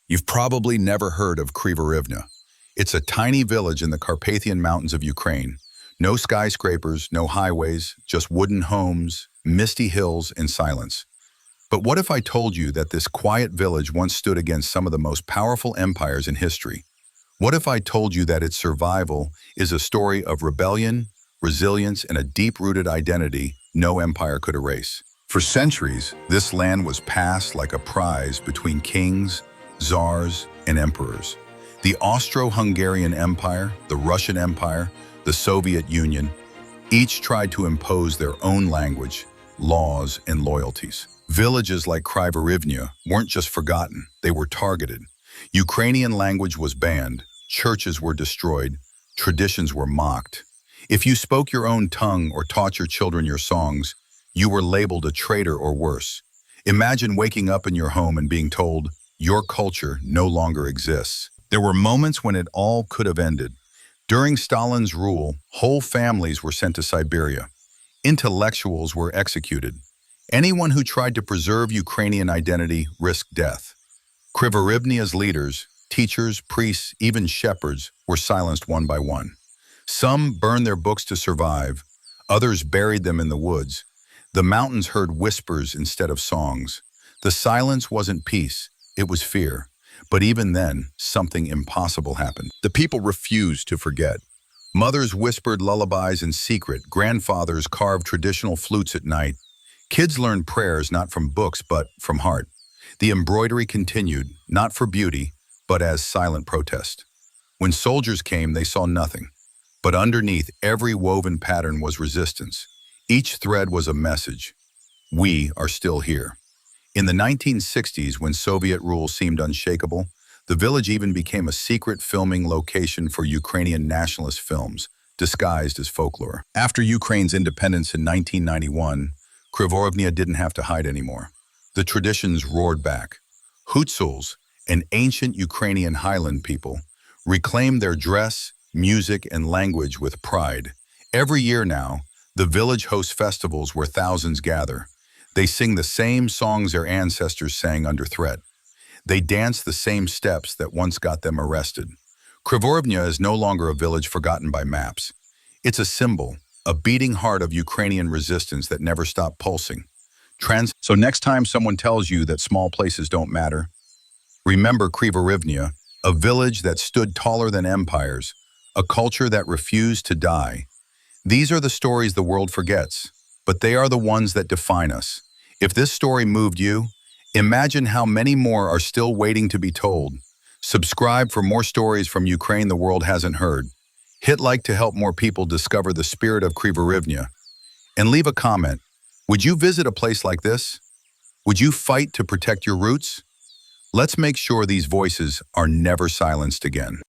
You've probably never heard of Krivorivnya. It's a tiny village in the Carpathian Mountains of Ukraine. No skyscrapers, no highways, just wooden homes, misty hills, and silence. But what if I told you that this quiet village once stood against some of the most powerful empires in history? What if I told you that its survival is a story of rebellion, resilience, and a deep-rooted identity no empire could erase? For centuries, this land was passed like a prize between kings, czars, and emperors. The Austro-Hungarian Empire, the Russian Empire, the Soviet Union, each tried to impose their own language, laws, and loyalties. Villages like Krivorivnya weren't just forgotten, they were targeted. Ukrainian language was banned, churches were destroyed, traditions were mocked. If you spoke your own tongue or taught your children your songs, you were labeled a traitor or worse. Imagine waking up in your home and being told, your culture no longer exists. There were moments when it all could have ended. During Stalin's rule, whole families were sent to Siberia. Intellectuals were executed. Anyone who tried to preserve Ukrainian identity risked death. Krivorivnya's leaders, teachers, priests, even shepherds, were silenced one by one. Some burned their books to survive, others buried them in the woods. The mountains heard whispers instead of songs. The silence wasn't peace, it was fear. But even then, something impossible happened. The people refused to forget. Mothers whispered lullabies in secret, grandfathers carved traditional flutes at night. Kids learned prayers not from books, but from heart. The embroidery continued, not for beauty, but as silent protest. When soldiers came, they saw nothing. But underneath every woven pattern was resistance. Each thread was a message. We are still here. In the 1960s, when Soviet rule seemed unshakable, the village even became a secret filming location for Ukrainian nationalist films, disguised as folklore. After Ukraine's independence in 1991, Krivorivnya didn't have to hide anymore. The traditions roared back. Hutsuls, an ancient Ukrainian highland people, reclaimed their dress, music, and language with pride. Every year now, the village hosts festivals where thousands gather. They sing the same songs their ancestors sang under threat. They dance the same steps that once got them arrested. Krivorivnya is no longer a village forgotten by maps. It's a symbol, a beating heart of Ukrainian resistance that never stopped pulsing. So next time someone tells you that small places don't matter, remember Krivorivnya, a village that stood taller than empires, a culture that refused to die. These are the stories the world forgets, but they are the ones that define us. If this story moved you, imagine how many more are still waiting to be told. Subscribe for more stories from Ukraine the world hasn't heard. Hit like to help more people discover the spirit of Krivorivnya. And leave a comment. Would you visit a place like this? Would you fight to protect your roots? Let's make sure these voices are never silenced again.